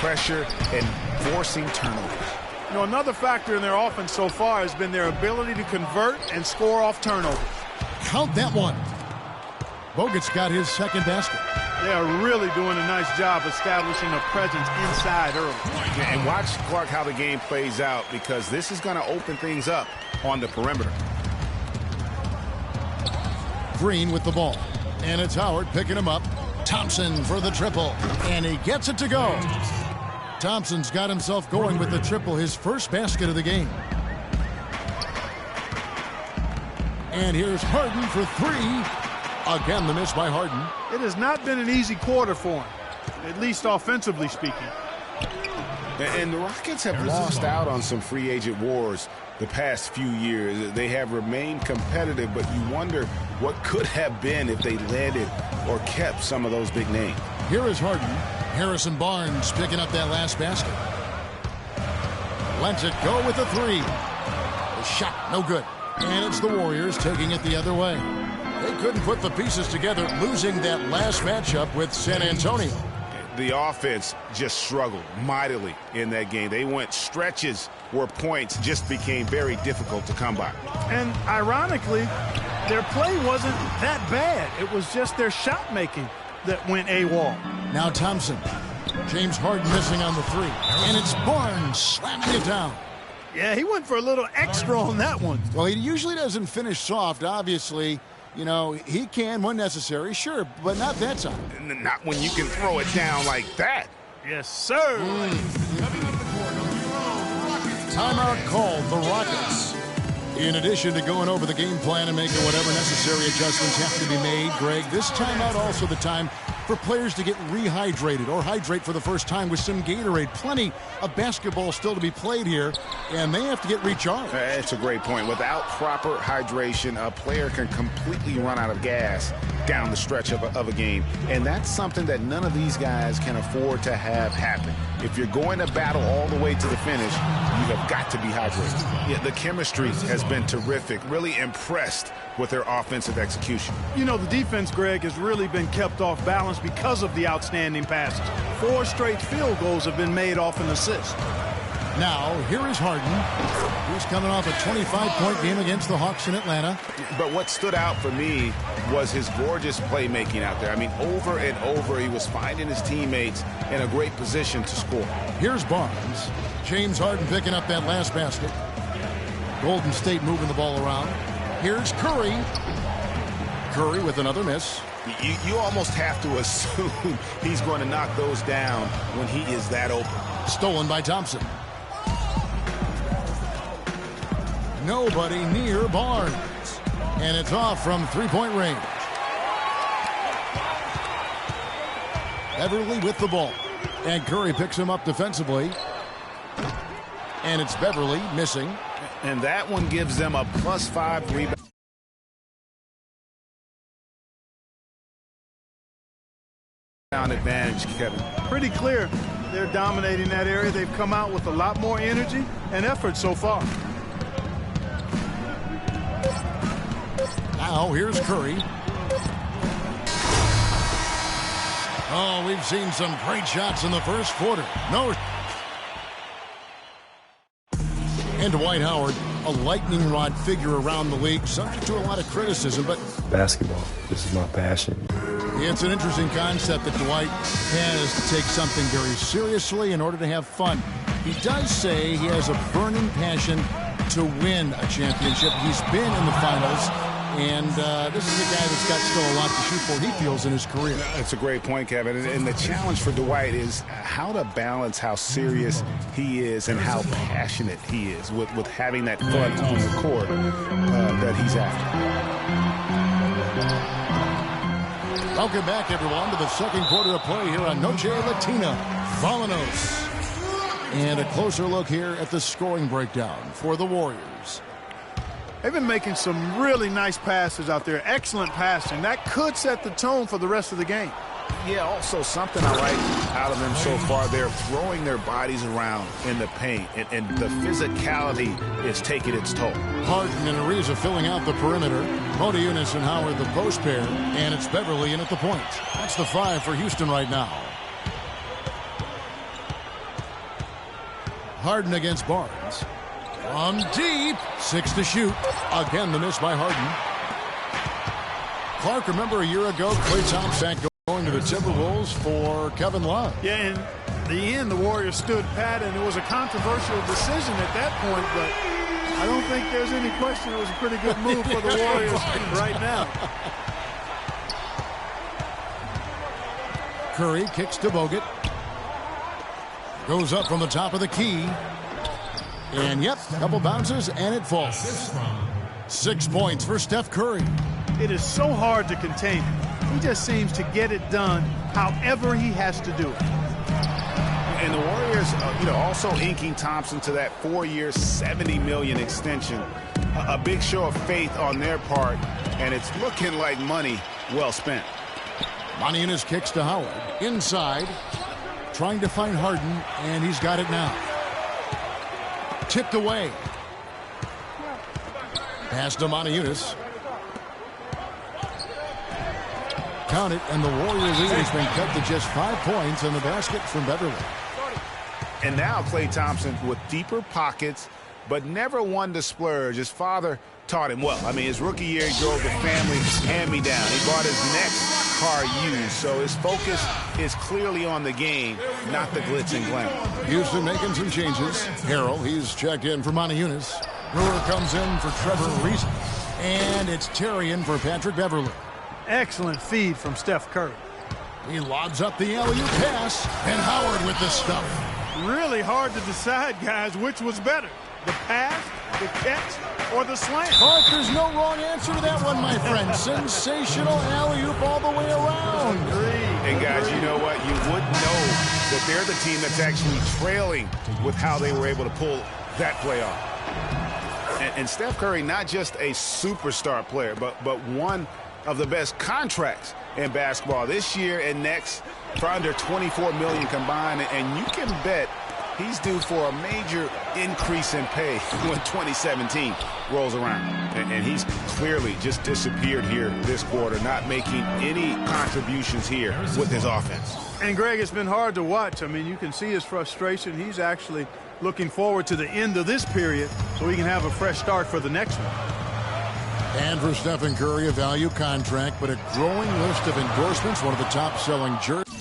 pressure and forcing turnovers. You know, another factor in their offense so far has been their ability to convert and score off turnovers. Count that one. Bogut's got his second basket. They are really doing a nice job establishing a presence inside early. And watch, Clark, how the game plays out, because this is going to open things up on the perimeter. Green with the ball. And it's Howard picking him up. Thompson for the triple. And he gets it to go. Thompson's got himself going with the triple, his first basket of the game. And here's Harden for three. Again, the miss by Harden. It has not been an easy quarter for him, at least offensively speaking. And the Rockets have lost out on some free agent wars the past few years. They have remained competitive, but you wonder what could have been if they landed or kept some of those big names. Here is Harden. Harrison Barnes picking up that last basket. Lets it go with a three. The shot, no good. And it's the Warriors taking it the other way. They couldn't put the pieces together, losing that last matchup with San Antonio. The offense just struggled mightily in that game. They went stretches where points just became very difficult to come by. And ironically, their play wasn't that bad. It was just their shot making that went AWOL. Now Thompson. James Harden missing on the three. And it's Barnes slamming it down. Yeah, he went for a little extra on that one. Well, he usually doesn't finish soft, obviously. You know, he can when necessary, sure, but not that time. Not when you can throw it down like that. Yes, sir. Timeout called, the Rockets. In addition to going over the game plan and making whatever necessary adjustments have to be made, Greg, this timeout also the time for players to get rehydrated or hydrate for the first time with some Gatorade. Plenty of basketball still to be played here, and they have to get recharged. That's a great point. Without proper hydration, a player can completely run out of gas down the stretch of a game, and that's something that none of these guys can afford to have happen. If you're going to battle all the way to the finish, you have got to be hydrated. Yeah, the chemistry has been terrific. Really impressed with their offensive execution. You know, the defense, Greg, has really been kept off balance because of the outstanding passes. 4 straight field goals have been made off an assist. Now, here is Harden. He's coming off a 25-point game against the Hawks in Atlanta. But what stood out for me was his gorgeous playmaking out there. I mean, over and over, he was finding his teammates in a great position to score. Here's Barnes. James Harden picking up that last basket. Golden State moving the ball around. Here's Curry. Curry with another miss. You almost have to assume he's going to knock those down when he is that open. Stolen by Thompson. Nobody near Barnes. And it's off from three-point range. Beverly with the ball. And Curry picks him up defensively. And it's Beverly missing. And that one gives them a +5 rebound advantage, Kevin. Pretty clear. They're dominating that area. They've come out with a lot more energy and effort so far. Now here's Curry. Oh, we've seen some great shots in the first quarter. No. And Dwight Howard, a lightning rod figure around the league, subject to a lot of criticism, but basketball, this is my passion. It's an interesting concept that Dwight has to take something very seriously in order to have fun. He does say he has a burning passion to win a championship. He's been in the finals, and this is a guy that's got still a lot to shoot for, he feels, in his career. That's a great point, Kevin. And the challenge for Dwight is how to balance how serious he is and how passionate he is with having that fun on the court that he's after. Welcome back, everyone, to the second quarter of play here on Noche Latina. Vámonos. And a closer look here at the scoring breakdown for the Warriors. They've been making some really nice passes out there. Excellent passing. That could set the tone for the rest of the game. Yeah, also something I like out of them so far, they're throwing their bodies around in the paint, and the physicality is taking its toll. Harden and Ariza filling out the perimeter. Modiunas and Howard the post pair, and it's Beverly in at the point. That's the 5 for Houston right now. Harden against Barnes. From deep. 6 to shoot. Again, the miss by Harden. Clark, remember a year ago, Klay Thompson going to the Timberwolves for Kevin Love. Yeah, in the end, the Warriors stood pat, and it was a controversial decision at that point, but I don't think there's any question it was a pretty good move for the Warriors right now. Curry kicks to Bogut. Goes up from the top of the key. And, yep, a couple bounces, and it falls. 6 points for Steph Curry. It is so hard to contain him. He just seems to get it done however he has to do it. And the Warriors, also inking Thompson to that 4-year, $70 million extension. A big show of faith on their part, and it's looking like money well spent. Montianis kicks to Howard. Inside. Trying to find Harden, and he's got it now. Tipped away. Pass to Montianis. Count it, and the Warrior lead has been cut to just 5 points on the basket from Beverly. And now Klay Thompson with deeper pockets, but never one to splurge. His father taught him well. I mean, his rookie year, he drove the family hand-me-down. He bought his next car used, so his focus is clearly on the game, not the glitz and glamour. Houston making some changes. Harrell, he's checked in for Montianis. Brewer comes in for Trevor Ariza. And it's Terry in for Patrick Beverly. Excellent feed from Steph Curry. He lobs up the alley-oop pass, and Howard with the stuff. Really hard to decide, guys, which was better, the pass, the catch, or the slam. Clark, there's no wrong answer to that one, my friend. Sensational alley-oop all the way around. And guys, you know what? You would know that they're the team that's actually trailing with how they were able to pull that play off. And Steph Curry, not just a superstar player, but one of the best contracts in basketball this year and next for under $24 million combined. And you can bet he's due for a major increase in pay when 2017 rolls around. And he's clearly just disappeared here this quarter, not making any contributions here with his offense. And, Greg, it's been hard to watch. I mean, you can see his frustration. He's actually looking forward to the end of this period so he can have a fresh start for the next one. And for Stephen Curry, a value contract, but a growing list of endorsements, one of the top-selling jerseys.